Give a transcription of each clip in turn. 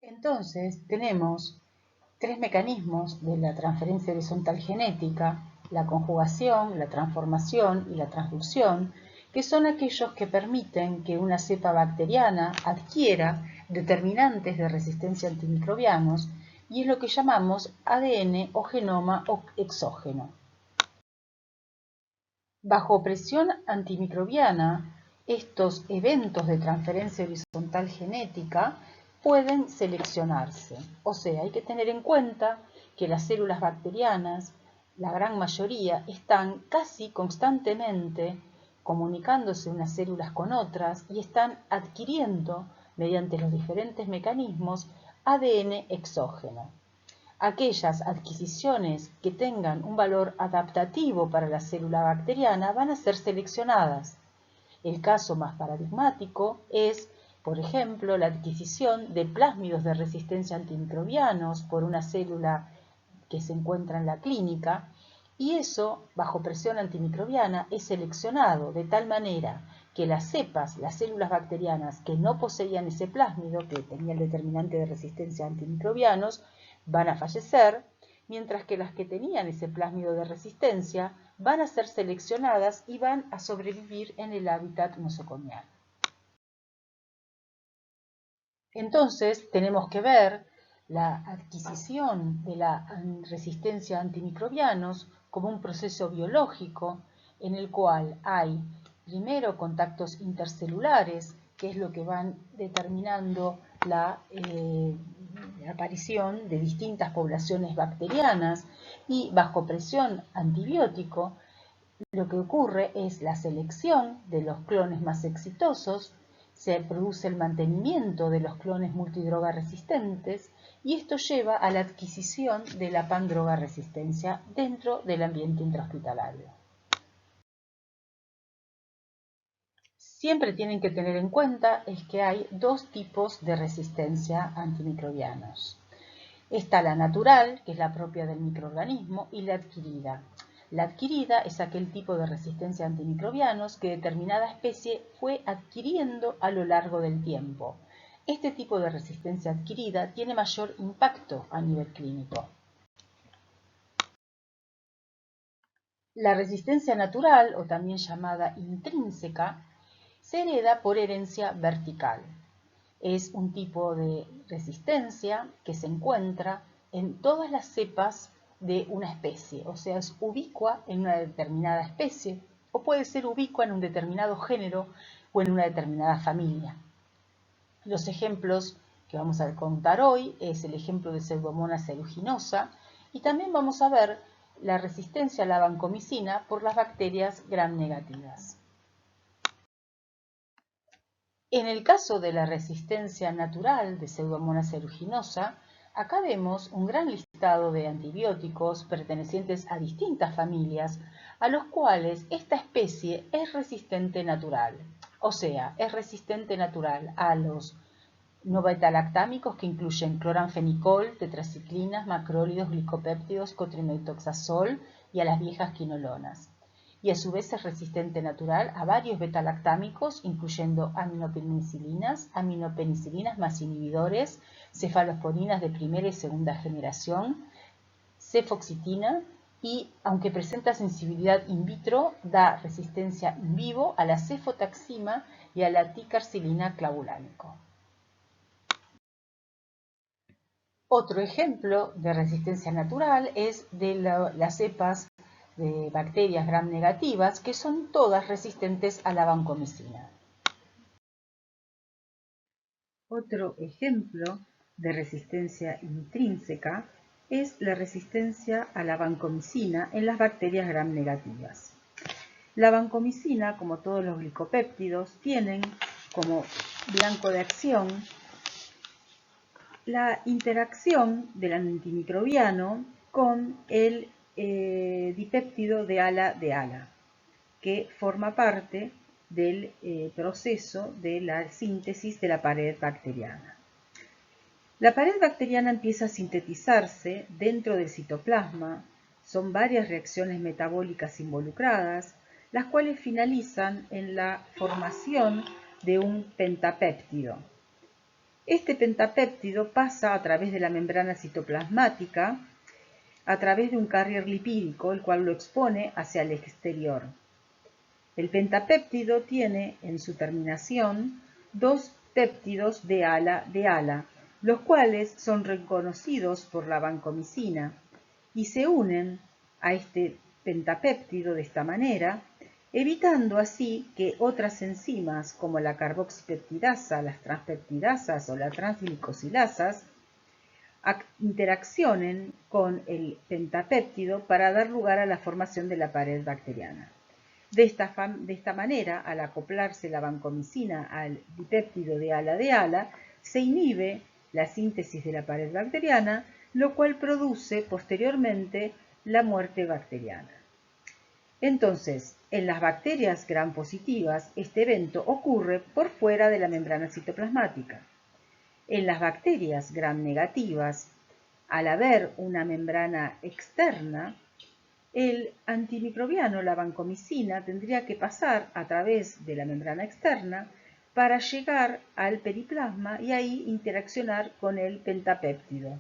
Entonces, tenemos tres mecanismos de la transferencia horizontal genética: la conjugación, la transformación y la transducción, que son aquellos que permiten que una cepa bacteriana adquiera determinantes de resistencia a antimicrobianos, y es lo que llamamos ADN o genoma exógeno. Bajo presión antimicrobiana, estos eventos de transferencia horizontal genética pueden seleccionarse. O sea, hay que tener en cuenta que las células bacterianas, la gran mayoría, están casi constantemente comunicándose unas células con otras y están adquiriendo, mediante los diferentes mecanismos, ADN exógeno. Aquellas adquisiciones que tengan un valor adaptativo para la célula bacteriana van a ser seleccionadas. El caso más paradigmático es, por ejemplo, la adquisición de plásmidos de resistencia a antimicrobianos por una célula que se encuentra en la clínica, y eso, bajo presión antimicrobiana, es seleccionado de tal manera que las cepas, las células bacterianas que no poseían ese plásmido, que tenía el determinante de resistencia a antimicrobianos, van a fallecer, mientras que las que tenían ese plásmido de resistencia van a ser seleccionadas y van a sobrevivir en el hábitat nosocomial. Entonces, tenemos que ver la adquisición de la resistencia a antimicrobianos como un proceso biológico en el cual hay primero contactos intercelulares, que es lo que van determinando la aparición de distintas poblaciones bacterianas, y bajo presión antibiótico lo que ocurre es la selección de los clones más exitosos, se produce el mantenimiento de los clones multidroga resistentes, y esto lleva a la adquisición de la pandroga resistencia dentro del ambiente intrahospitalario. Siempre tienen que tener en cuenta es que hay dos tipos de resistencia a antimicrobianos. Está la natural, que es la propia del microorganismo, y la adquirida. La adquirida es aquel tipo de resistencia a antimicrobianos que determinada especie fue adquiriendo a lo largo del tiempo. Este tipo de resistencia adquirida tiene mayor impacto a nivel clínico. La resistencia natural, o también llamada intrínseca, se hereda por herencia vertical. Es un tipo de resistencia que se encuentra en todas las cepas de una especie, o sea, es ubicua en una determinada especie, o puede ser ubicua en un determinado género o en una determinada familia. Los ejemplos que vamos a contar hoy es el ejemplo de Pseudomonas aeruginosa, y también vamos a ver la resistencia a la vancomicina por las bacterias gram negativas. En el caso de la resistencia natural de Pseudomonas aeruginosa, acá vemos un gran listado de antibióticos pertenecientes a distintas familias, a los cuales esta especie es resistente natural. O sea, es resistente natural a los no beta-lactámicos, que incluyen cloranfenicol, tetraciclinas, macrólidos, glicopéptidos, cotrimethoxazol, y a las viejas quinolonas. Y a su vez es resistente natural a varios beta-lactámicos, incluyendo aminopenicilinas más inhibidores, cefalosporinas de primera y segunda generación, cefoxitina, y aunque presenta sensibilidad in vitro, da resistencia in vivo a la cefotaxima y a la ticarcilina clavulánico. Otro ejemplo de resistencia natural es de las cepas de bacterias gram negativas, que son todas resistentes a la vancomicina. Otro ejemplo de resistencia intrínseca es la resistencia a la vancomicina en las bacterias gram negativas. La vancomicina, como todos los glicopéptidos, tienen como blanco de acción la interacción del antimicrobiano con el dipéptido de ala, que forma parte del proceso de la síntesis de la pared bacteriana. La pared bacteriana empieza a sintetizarse dentro del citoplasma. Son varias reacciones metabólicas involucradas, las cuales finalizan en la formación de un pentapéptido. Este pentapéptido pasa a través de la membrana citoplasmática, a través de un carrier lipídico, el cual lo expone hacia el exterior. El pentapéptido tiene en su terminación dos péptidos de ala, los cuales son reconocidos por la vancomicina y se unen a este pentapéptido de esta manera, evitando así que otras enzimas como la carboxipeptidasa, las transpeptidasas o las transglicosilasas interaccionen con el pentapéptido para dar lugar a la formación de la pared bacteriana. De esta manera, al acoplarse la vancomicina al dipéptido de ala, se inhibe la síntesis de la pared bacteriana, lo cual produce posteriormente la muerte bacteriana. Entonces, en las bacterias gram positivas, este evento ocurre por fuera de la membrana citoplasmática. En las bacterias gram negativas, al haber una membrana externa, el antimicrobiano, la vancomicina, tendría que pasar a través de la membrana externa para llegar al periplasma y ahí interaccionar con el pentapéptido.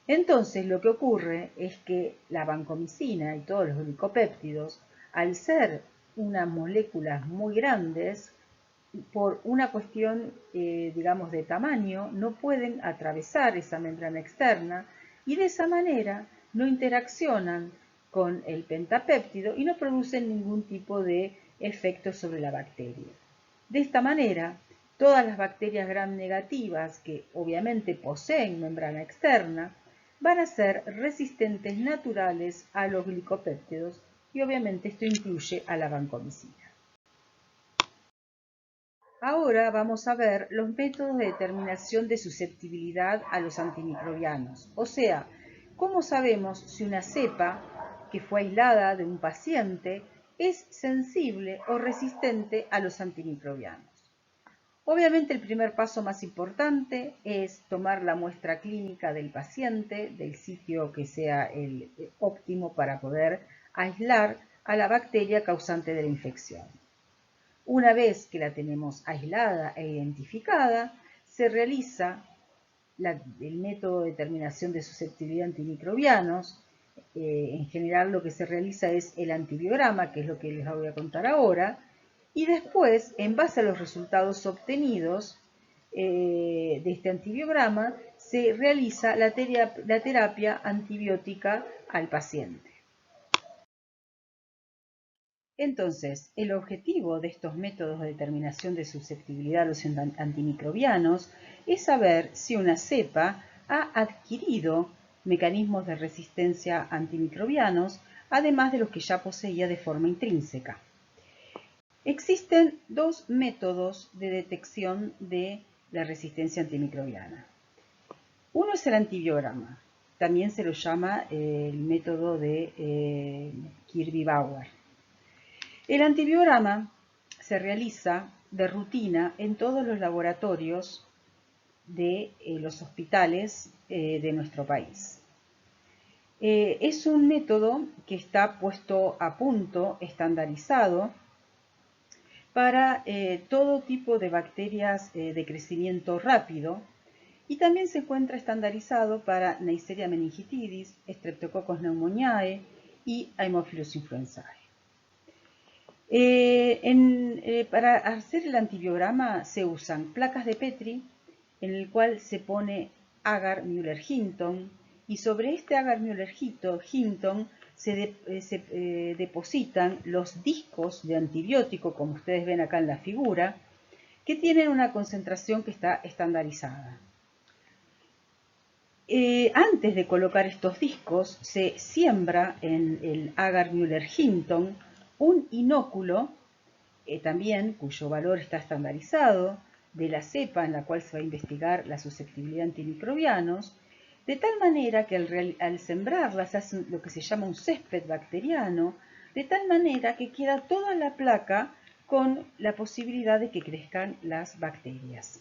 Entonces lo que ocurre es que la vancomicina y todos los glicopéptidos, al ser unas moléculas muy grandes, por una cuestión, digamos, de tamaño, no pueden atravesar esa membrana externa y de esa manera no interaccionan con el pentapéptido y no producen ningún tipo de efecto sobre la bacteria. De esta manera, todas las bacterias gram negativas que obviamente poseen membrana externa van a ser resistentes naturales a los glicopéptidos y obviamente esto incluye a la vancomicina. Ahora vamos a ver los métodos de determinación de susceptibilidad a los antimicrobianos, o sea, cómo sabemos si una cepa que fue aislada de un paciente es sensible o resistente a los antimicrobianos. Obviamente el primer paso más importante es tomar la muestra clínica del paciente, del sitio que sea el óptimo para poder aislar a la bacteria causante de la infección. Una vez que la tenemos aislada e identificada, se realiza el método de determinación de susceptibilidad a antimicrobianos. En general lo que se realiza es el antibiograma, que es lo que les voy a contar ahora, y después, en base a los resultados obtenidos de este antibiograma, se realiza la terapia antibiótica al paciente. Entonces, el objetivo de estos métodos de determinación de susceptibilidad a los antimicrobianos es saber si una cepa ha adquirido mecanismos de resistencia a antimicrobianos, además de los que ya poseía de forma intrínseca. Existen dos métodos de detección de la resistencia antimicrobiana. Uno es el antibiograma, también se lo llama el método de Kirby-Bauer. El antibiograma se realiza de rutina en todos los laboratorios de los hospitales de nuestro país. Es un método que está puesto a punto, estandarizado, para todo tipo de bacterias de crecimiento rápido y también se encuentra estandarizado para Neisseria meningitidis, Streptococcus pneumoniae y Haemophilus influenzae. Para hacer el antibiograma se usan placas de Petri en el cual se pone agar Müller-Hinton y sobre este agar Müller-Hinton se depositan los discos de antibiótico, como ustedes ven acá en la figura, que tienen una concentración que está estandarizada. Antes de colocar estos discos se siembra en el agar Müller-Hinton un inóculo, también cuyo valor está estandarizado, de la cepa en la cual se va a investigar la susceptibilidad a antimicrobianos, de tal manera que al sembrarla se hace lo que se llama un césped bacteriano, de tal manera que queda toda la placa con la posibilidad de que crezcan las bacterias.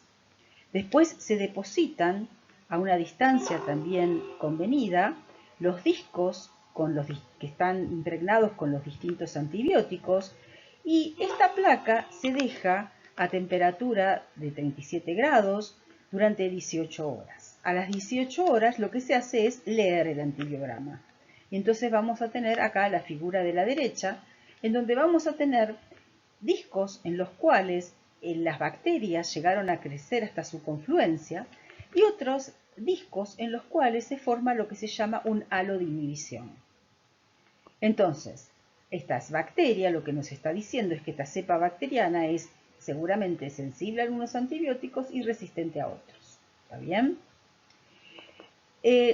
Después se depositan a una distancia también convenida los discos que están impregnados con los distintos antibióticos y esta placa se deja a temperatura de 37 grados durante 18 horas. A las 18 horas lo que se hace es leer el antibiograma. Y entonces vamos a tener acá la figura de la derecha, en donde vamos a tener discos en los cuales las bacterias llegaron a crecer hasta su confluencia y otros discos en los cuales se forma lo que se llama un halo de inhibición. Entonces, esta bacteria lo que nos está diciendo es que esta cepa bacteriana es seguramente sensible a algunos antibióticos y resistente a otros. ¿Está bien?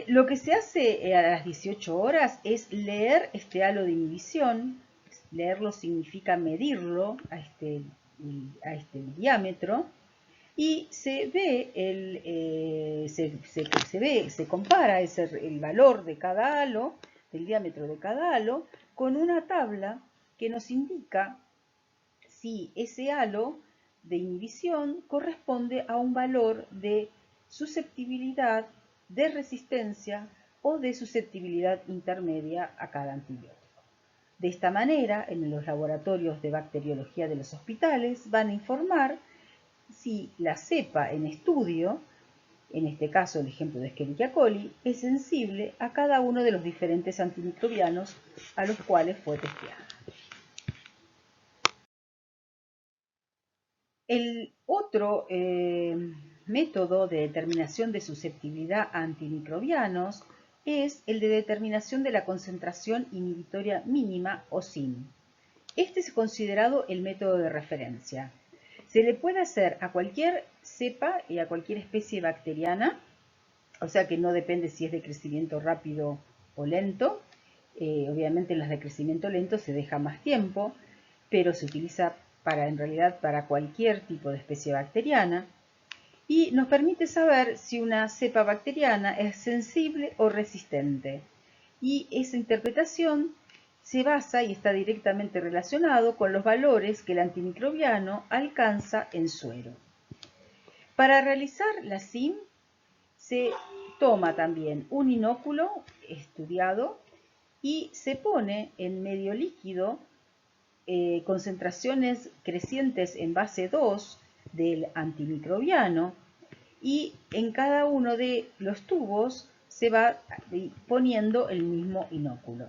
Lo que se hace a las 18 horas es leer este halo de inhibición. Leerlo significa medirlo a este diámetro y se compara el valor de cada halo, del diámetro de cada halo, con una tabla que nos indica si ese halo de inhibición corresponde a un valor de susceptibilidad, de resistencia o de susceptibilidad intermedia a cada antibiótico. De esta manera, en los laboratorios de bacteriología de los hospitales van a informar si la cepa en estudio, en este caso el ejemplo de Escherichia coli, es sensible a cada uno de los diferentes antimicrobianos a los cuales fue testeada. El otro método de determinación de susceptibilidad a antimicrobianos es el de determinación de la concentración inhibitoria mínima o SIM. Este es considerado el método de referencia. Se le puede hacer a cualquier cepa y a cualquier especie bacteriana, o sea que no depende si es de crecimiento rápido o lento. Obviamente en las de crecimiento lento se deja más tiempo, pero se utiliza en realidad para cualquier tipo de especie bacteriana y nos permite saber si una cepa bacteriana es sensible o resistente. Y esa interpretación se basa y está directamente relacionado con los valores que el antimicrobiano alcanza en suero. Para realizar la SIM se toma también un inóculo estudiado y se pone en medio líquido concentraciones crecientes en base 2 del antimicrobiano y en cada uno de los tubos se va poniendo el mismo inóculo.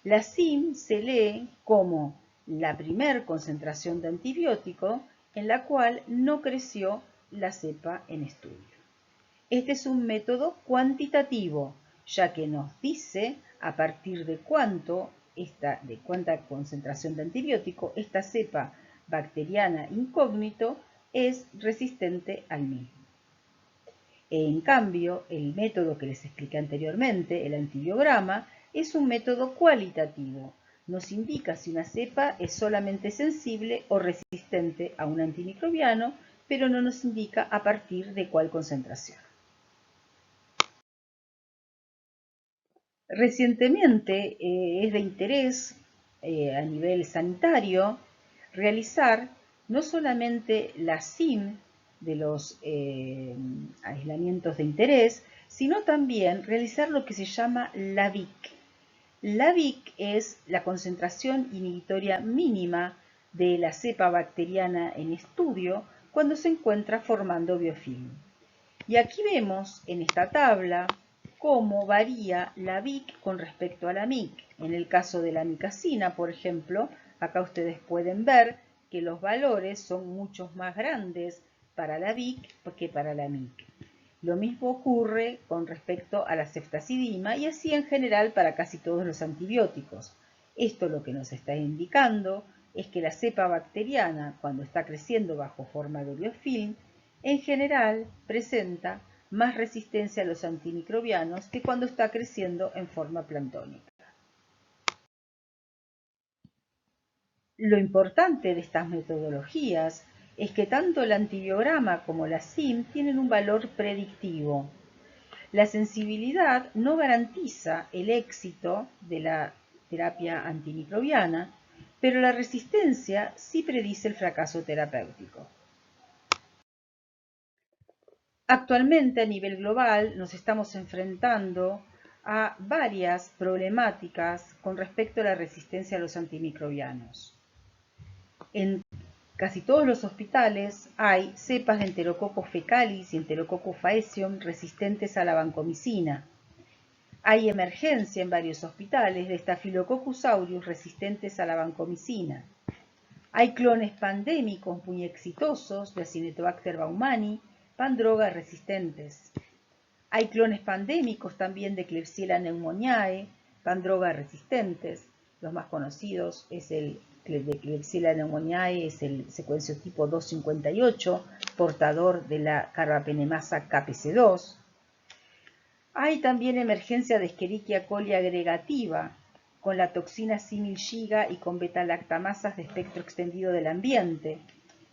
La SIM se lee como la primer concentración de antibiótico en la cual no creció la cepa en estudio. Este es un método cuantitativo, ya que nos dice a partir de cuánta concentración de antibiótico esta cepa bacteriana incógnito es resistente al mismo. En cambio, el método que les expliqué anteriormente, el antibiograma, es un método cualitativo. Nos indica si una cepa es solamente sensible o resistente a un antimicrobiano, pero no nos indica a partir de cuál concentración. Recientemente es de interés a nivel sanitario realizar no solamente la SIM de los aislamientos de interés, sino también realizar lo que se llama la VIC. La VIC es la concentración inhibitoria mínima de la cepa bacteriana en estudio cuando se encuentra formando biofilm. Y aquí vemos en esta tabla cómo varía la VIC con respecto a la MIC. En el caso de la micacina, por ejemplo, acá ustedes pueden ver que los valores son mucho más grandes para la VIC que para la MIC. Lo mismo ocurre con respecto a la ceftazidima y así en general para casi todos los antibióticos. Esto lo que nos está indicando es que la cepa bacteriana, cuando está creciendo bajo forma de biofilm, en general presenta más resistencia a los antimicrobianos que cuando está creciendo en forma planctónica. Lo importante de estas metodologías es que tanto el antibiograma como la SIM tienen un valor predictivo. La sensibilidad no garantiza el éxito de la terapia antimicrobiana, pero la resistencia sí predice el fracaso terapéutico. Actualmente a nivel global nos estamos enfrentando a varias problemáticas con respecto a la resistencia a los antimicrobianos. casi todos los hospitales hay cepas de Enterococcus fecalis y Enterococcus faecium resistentes a la vancomicina. Hay emergencia en varios hospitales de Staphylococcus aureus resistentes a la vancomicina. Hay clones pandémicos muy exitosos de Acinetobacter baumannii, pandroga resistentes. Hay clones pandémicos también de Klebsiella pneumoniae, pandroga resistentes. Los más conocidos es el de Klebsiella pneumoniae, es el secuencio tipo 258, portador de la carbapenemasa KPC2. Hay también emergencia de Escherichia coli agregativa, con la toxina simil-giga y con beta-lactamasas de espectro extendido del ambiente.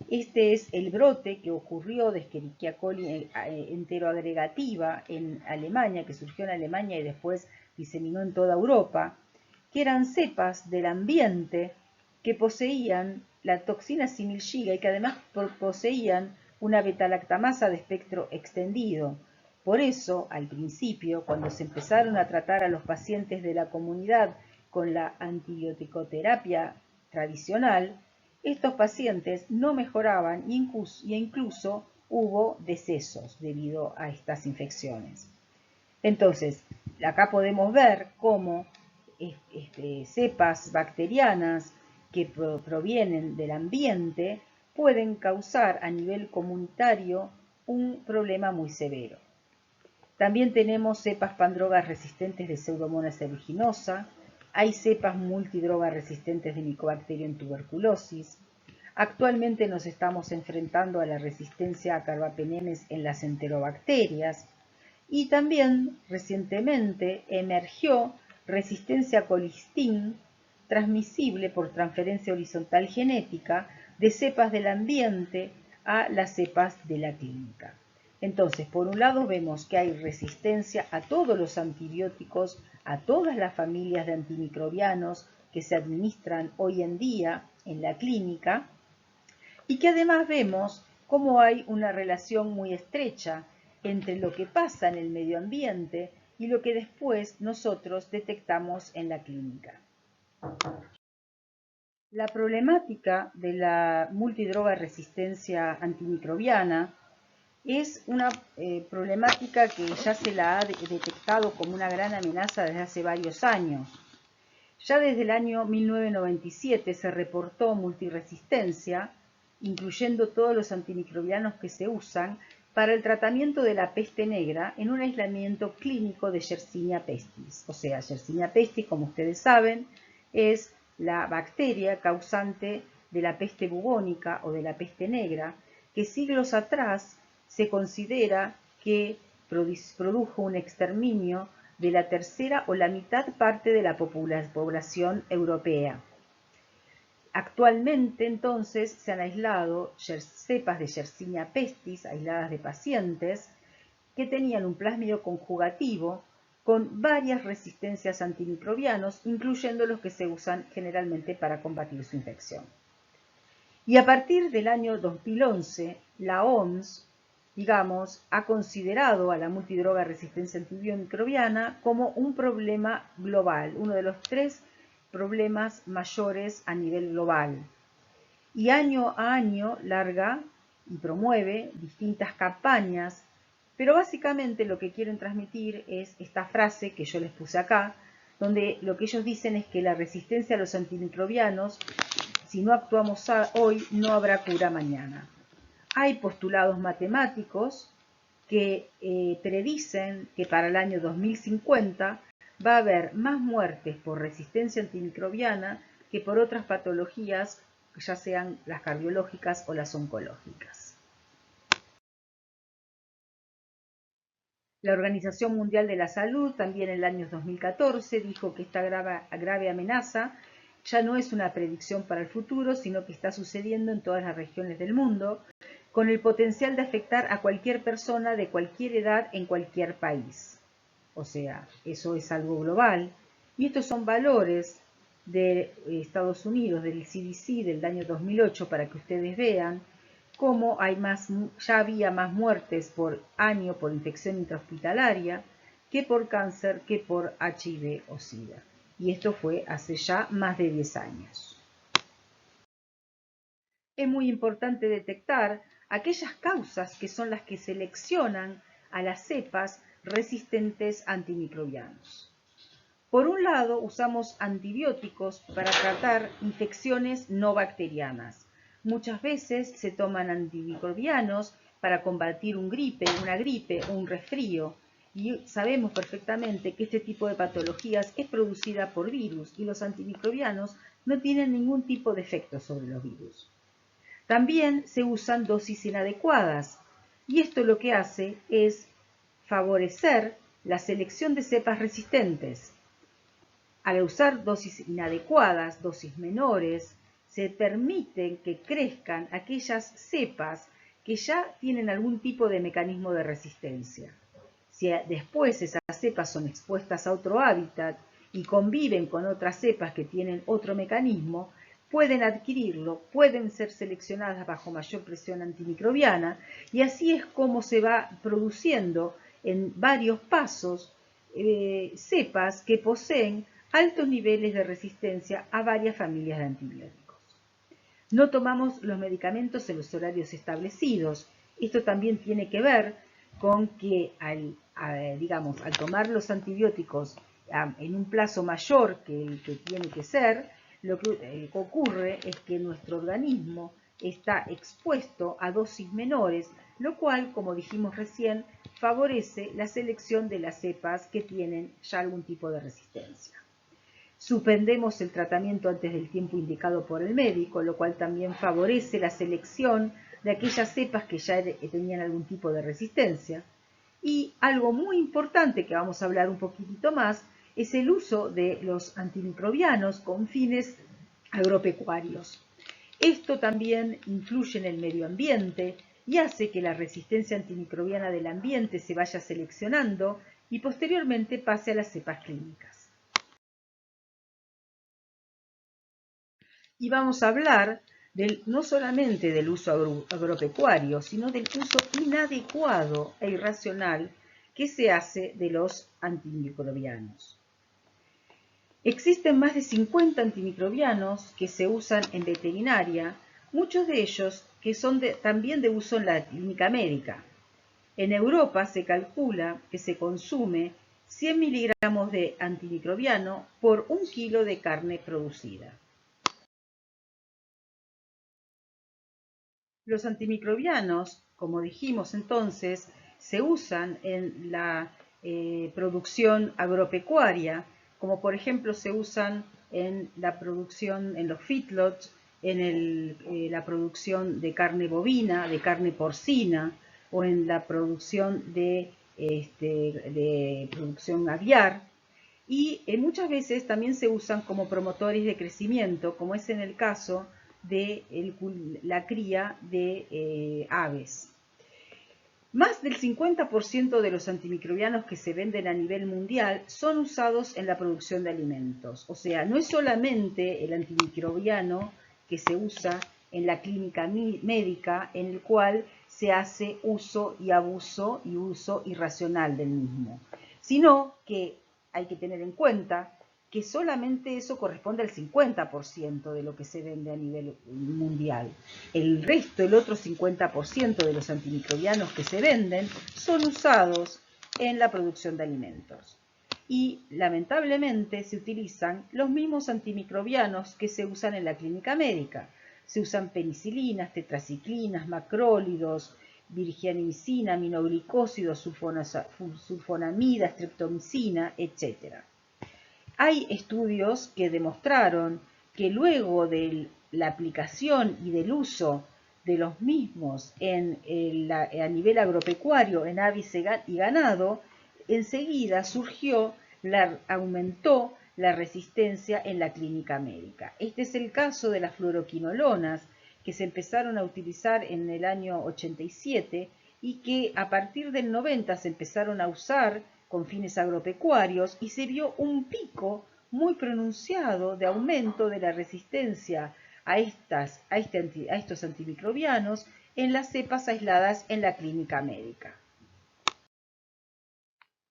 Este es el brote que ocurrió de Escherichia coli enteroagregativa en Alemania, que surgió en Alemania y después diseminó en toda Europa, que eran cepas del ambiente que poseían la toxina simil-giga y que además poseían una beta-lactamasa de espectro extendido. Por eso, al principio, cuando se empezaron a tratar a los pacientes de la comunidad con la antibioticoterapia tradicional, estos pacientes no mejoraban e incluso hubo decesos debido a estas infecciones. Entonces, acá podemos ver cómo cepas bacterianas que provienen del ambiente pueden causar a nivel comunitario un problema muy severo. También tenemos cepas pandrogas resistentes de Pseudomonas aeruginosa, hay cepas multidrogas resistentes de Mycobacterium tuberculosis. Actualmente nos estamos enfrentando a la resistencia a carbapenemes en las enterobacterias y también recientemente emergió resistencia a colistin transmisible por transferencia horizontal genética de cepas del ambiente a las cepas de la clínica. Entonces, por un lado vemos que hay resistencia a todos los antibióticos, a todas las familias de antimicrobianos que se administran hoy en día en la clínica, y que además vemos cómo hay una relación muy estrecha entre lo que pasa en el medio ambiente y lo que después nosotros detectamos en la clínica. La problemática de la multidroga resistencia antimicrobiana es una problemática que ya se la ha detectado como una gran amenaza desde hace varios años. Ya desde el año 1997 se reportó multiresistencia, incluyendo todos los antimicrobianos que se usan para el tratamiento de la peste negra en un aislamiento clínico de Yersinia pestis. O sea, Yersinia pestis, como ustedes saben, es la bacteria causante de la peste bubónica o de la peste negra, que siglos atrás se considera que produjo un exterminio de la tercera o la mitad parte de la población europea. Actualmente, entonces, se han aislado cepas de Yersinia pestis, aisladas de pacientes, que tenían un plásmido conjugativo con varias resistencias a antimicrobianos, incluyendo los que se usan generalmente para combatir su infección. Y a partir del año 2011, la OMS, ha considerado a la multidroga resistencia antimicrobiana como un problema global, uno de los 3 problemas mayores a nivel global. Y año a año larga y promueve distintas campañas, pero básicamente lo que quieren transmitir es esta frase que yo les puse acá, donde lo que ellos dicen es que la resistencia a los antimicrobianos, si no actuamos hoy, no habrá cura mañana. Hay postulados matemáticos que predicen que para el año 2050 va a haber más muertes por resistencia antimicrobiana que por otras patologías, ya sean las cardiológicas o las oncológicas. La Organización Mundial de la Salud también en el año 2014 dijo que esta grave amenaza ya no es una predicción para el futuro, sino que está sucediendo en todas las regiones del mundo, con el potencial de afectar a cualquier persona de cualquier edad en cualquier país. O sea, eso es algo global. Y estos son valores de Estados Unidos, del CDC del año 2008, para que ustedes vean cómo ya había más muertes por año por infección intrahospitalaria que por cáncer, que por HIV o SIDA. Y esto fue hace ya más de 10 años. Es muy importante detectar aquellas causas que son las que seleccionan a las cepas resistentes antimicrobianos. Por un lado, usamos antibióticos para tratar infecciones no bacterianas. Muchas veces se toman antimicrobianos para combatir una gripe o un resfrío. Y sabemos perfectamente que este tipo de patologías es producida por virus y los antimicrobianos no tienen ningún tipo de efecto sobre los virus. También se usan dosis inadecuadas y esto lo que hace es favorecer la selección de cepas resistentes. Al usar dosis inadecuadas, dosis menores, se permiten que crezcan aquellas cepas que ya tienen algún tipo de mecanismo de resistencia. Si después esas cepas son expuestas a otro hábitat y conviven con otras cepas que tienen otro mecanismo, pueden adquirirlo, pueden ser seleccionadas bajo mayor presión antimicrobiana y así es como se va produciendo en varios pasos cepas que poseen altos niveles de resistencia a varias familias de antibióticos. No tomamos los medicamentos en los horarios establecidos. Esto también tiene que ver con que al tomar los antibióticos en un plazo mayor que el que tiene que ser, lo que ocurre es que nuestro organismo está expuesto a dosis menores, lo cual, como dijimos recién, favorece la selección de las cepas que tienen ya algún tipo de resistencia. Suspendemos el tratamiento antes del tiempo indicado por el médico, lo cual también favorece la selección de aquellas cepas que ya tenían algún tipo de resistencia. Y algo muy importante que vamos a hablar un poquitito más es el uso de los antimicrobianos con fines agropecuarios. Esto también influye en el medio ambiente y hace que la resistencia antimicrobiana del ambiente se vaya seleccionando y posteriormente pase a las cepas clínicas. Y vamos a hablar no solamente del uso agropecuario, sino del uso inadecuado e irracional que se hace de los antimicrobianos. Existen más de 50 antimicrobianos que se usan en veterinaria, muchos de ellos que son también de uso en la clínica médica. En Europa se calcula que se consume 100 miligramos de antimicrobiano por 1 kilo de carne producida. Los antimicrobianos, como dijimos entonces, se usan en la producción agropecuaria, como por ejemplo se usan en la producción, en los feedlots, en la producción de carne bovina, de carne porcina, o en la producción de producción aviar. Y muchas veces también se usan como promotores de crecimiento, como es en el caso de la cría de aves. Más del 50% de los antimicrobianos que se venden a nivel mundial son usados en la producción de alimentos. O sea, no es solamente el antimicrobiano que se usa en la clínica médica, en el cual se hace uso y abuso y uso irracional del mismo, sino que hay que tener en cuenta que solamente eso corresponde al 50% de lo que se vende a nivel mundial. El resto, el otro 50% de los antimicrobianos que se venden son usados en la producción de alimentos. Y lamentablemente se utilizan los mismos antimicrobianos que se usan en la clínica médica. Se usan penicilinas, tetraciclinas, macrólidos, virgianicina, aminoglicósidos, sulfonamida, streptomicina, etc. Hay estudios que demostraron que luego de la aplicación y del uso de los mismos a nivel agropecuario en aves y ganado, enseguida aumentó la resistencia en la clínica médica. Este es el caso de las fluoroquinolonas, que se empezaron a utilizar en el año 87 y que a partir del 90 se empezaron a usar con fines agropecuarios y se vio un pico muy pronunciado de aumento de la resistencia a estos antimicrobianos en las cepas aisladas en la clínica médica.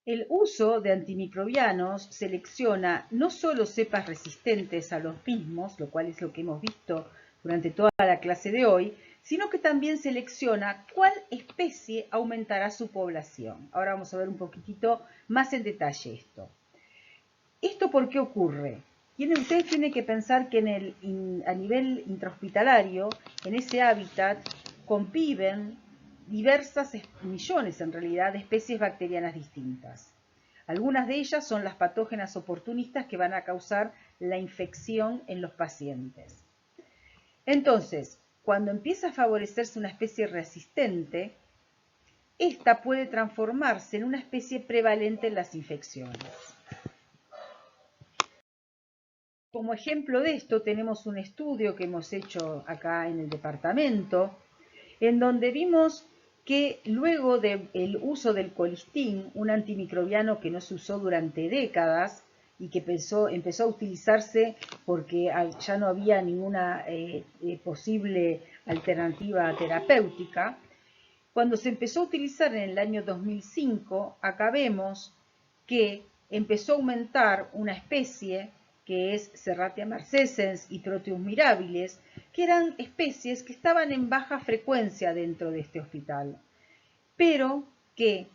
El uso de antimicrobianos selecciona no solo cepas resistentes a los mismos, lo cual es lo que hemos visto durante toda la clase de hoy, sino que también selecciona cuál especie aumentará su población. Ahora vamos a ver un poquitito más en detalle esto. ¿Esto por qué ocurre? Ustedes tienen que pensar que a nivel intrahospitalario, en ese hábitat, conviven diversas millones, en realidad, de especies bacterianas distintas. Algunas de ellas son las patógenas oportunistas que van a causar la infección en los pacientes. Entonces, cuando empieza a favorecerse una especie resistente, esta puede transformarse en una especie prevalente en las infecciones. Como ejemplo de esto tenemos un estudio que hemos hecho acá en el departamento, en donde vimos que luego del uso del colistin, un antimicrobiano que no se usó durante décadas y que empezó a utilizarse porque ya no había ninguna posible alternativa terapéutica, cuando se empezó a utilizar en el año 2005, acá vemos que empezó a aumentar una especie que es Serratia marcescens y Proteus mirabilis, que eran especies que estaban en baja frecuencia dentro de este hospital, pero que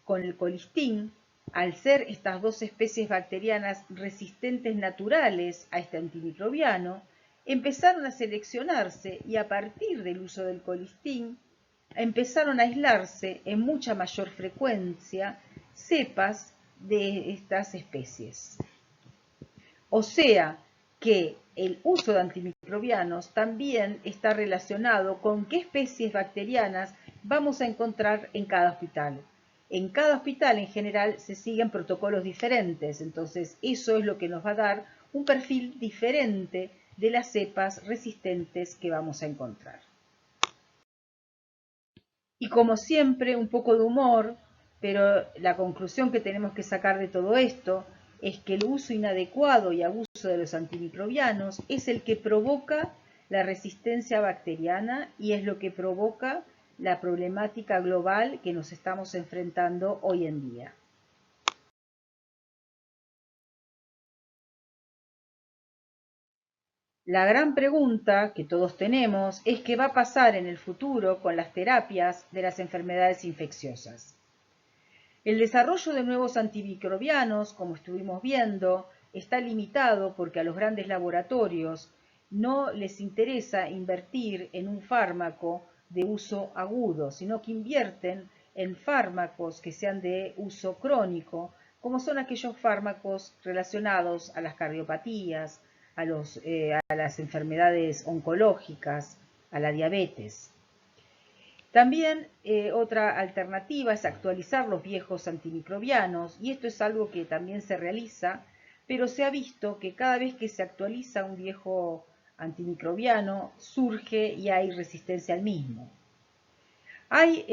con el colistin, al ser estas dos especies bacterianas resistentes naturales a este antimicrobiano, empezaron a seleccionarse y a partir del uso del colistin empezaron a aislarse en mucha mayor frecuencia cepas de estas especies. O sea que el uso de antimicrobianos también está relacionado con qué especies bacterianas vamos a encontrar en cada hospital. En cada hospital en general se siguen protocolos diferentes, entonces eso es lo que nos va a dar un perfil diferente de las cepas resistentes que vamos a encontrar. Y como siempre, un poco de humor, pero la conclusión que tenemos que sacar de todo esto es que el uso inadecuado y abuso de los antimicrobianos es el que provoca la resistencia bacteriana y es lo que provoca la problemática global que nos estamos enfrentando hoy en día. La gran pregunta que todos tenemos es qué va a pasar en el futuro con las terapias de las enfermedades infecciosas. El desarrollo de nuevos antimicrobianos, como estuvimos viendo, está limitado porque a los grandes laboratorios no les interesa invertir en un fármaco de uso agudo, sino que invierten en fármacos que sean de uso crónico, como son aquellos fármacos relacionados a las cardiopatías, a las enfermedades oncológicas, a la diabetes. También otra alternativa es actualizar los viejos antimicrobianos, y esto es algo que también se realiza, pero se ha visto que cada vez que se actualiza un viejo antimicrobiano surge y hay resistencia al mismo. Hay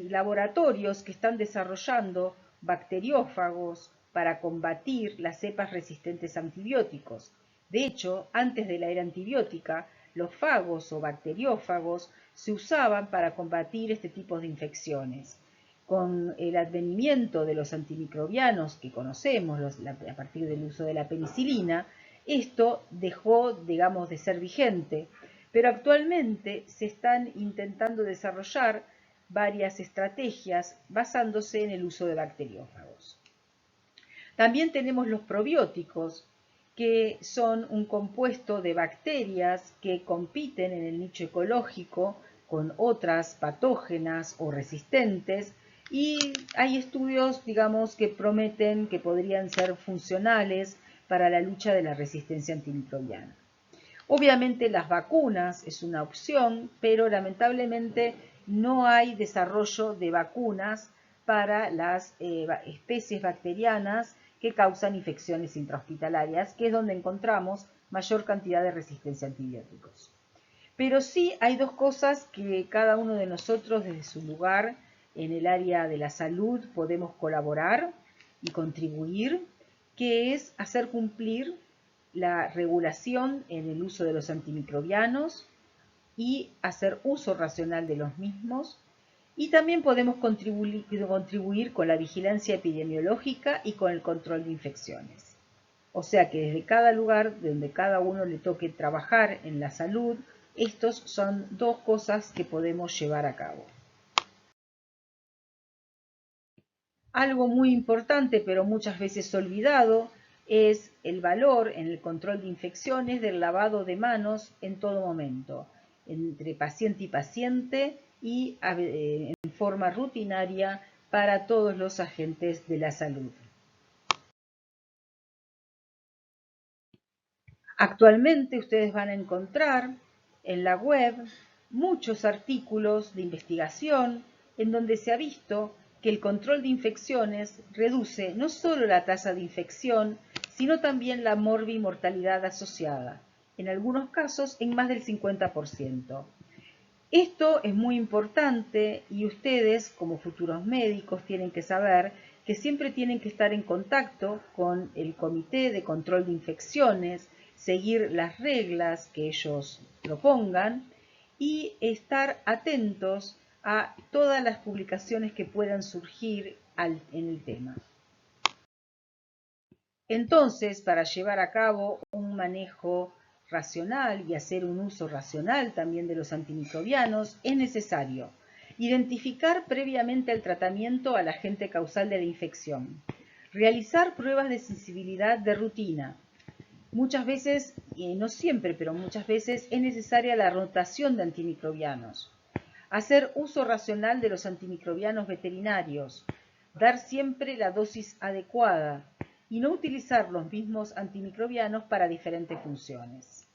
laboratorios que están desarrollando bacteriófagos para combatir las cepas resistentes a antibióticos. De hecho, antes de la era antibiótica, los fagos o bacteriófagos se usaban para combatir este tipo de infecciones. Con el advenimiento de los antimicrobianos que conocemos a partir del uso de la penicilina, esto dejó, digamos, de ser vigente, pero actualmente se están intentando desarrollar varias estrategias basándose en el uso de bacteriófagos. También tenemos los probióticos, que son un compuesto de bacterias que compiten en el nicho ecológico con otras patógenas o resistentes, y hay estudios, digamos, que prometen que podrían ser funcionales para la lucha de la resistencia antimicrobiana. Obviamente las vacunas es una opción, pero lamentablemente no hay desarrollo de vacunas para las especies bacterianas que causan infecciones intrahospitalarias, que es donde encontramos mayor cantidad de resistencia a antibióticos. Pero sí hay dos cosas que cada uno de nosotros desde su lugar en el área de la salud podemos colaborar y contribuir, que es hacer cumplir la regulación en el uso de los antimicrobianos y hacer uso racional de los mismos, Y también podemos contribuir con la vigilancia epidemiológica y con el control de infecciones. O sea que desde cada lugar donde cada uno le toque trabajar en la salud, estos son dos cosas que podemos llevar a cabo. Algo muy importante, pero muchas veces olvidado, es el valor en el control de infecciones del lavado de manos en todo momento, entre paciente y paciente y en forma rutinaria para todos los agentes de la salud. Actualmente ustedes van a encontrar en la web muchos artículos de investigación en donde se ha visto que el control de infecciones reduce no solo la tasa de infección, sino también la morbimortalidad asociada, en algunos casos en más del 50%. Esto es muy importante y ustedes, como futuros médicos, tienen que saber que siempre tienen que estar en contacto con el Comité de Control de Infecciones, seguir las reglas que ellos propongan y estar atentos a todas las publicaciones que puedan surgir en el tema. Entonces, para llevar a cabo un manejo racional y hacer un uso racional también de los antimicrobianos, es necesario identificar previamente el tratamiento al agente causal de la infección, realizar pruebas de sensibilidad de rutina. Muchas veces, no siempre, pero muchas veces es necesaria la rotación de antimicrobianos. Hacer uso racional de los antimicrobianos veterinarios. Dar siempre la dosis adecuada y no utilizar los mismos antimicrobianos para diferentes funciones.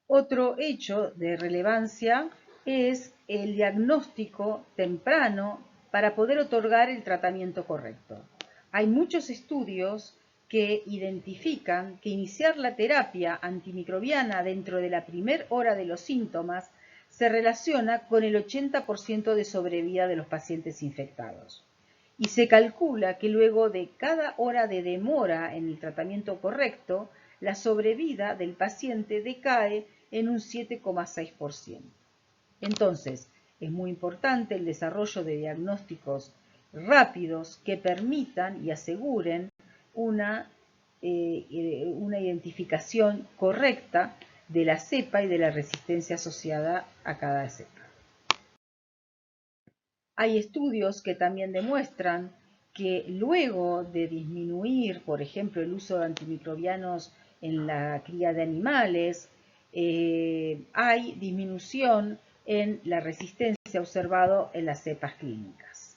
Otro hecho de relevancia es el diagnóstico temprano para poder otorgar el tratamiento correcto. Hay muchos estudios que identifican que iniciar la terapia antimicrobiana dentro de la primera hora de los síntomas se relaciona con el 80% de sobrevida de los pacientes infectados. Y se calcula que luego de cada hora de demora en el tratamiento correcto, la sobrevida del paciente decae en un 7,6%. Entonces, es muy importante el desarrollo de diagnósticos rápidos que permitan y aseguren una identificación correcta de la cepa y de la resistencia asociada a cada cepa. Hay estudios que también demuestran que luego de disminuir, por ejemplo, el uso de antimicrobianos en la cría de animales, hay disminución en la resistencia observada en las cepas clínicas.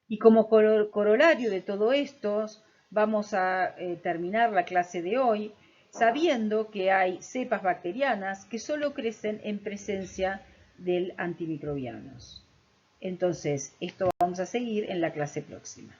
Y como corolario de todo esto, vamos a terminar la clase de hoy sabiendo que hay cepas bacterianas que solo crecen en presencia del antimicrobianos. Entonces, esto vamos a seguir en la clase próxima.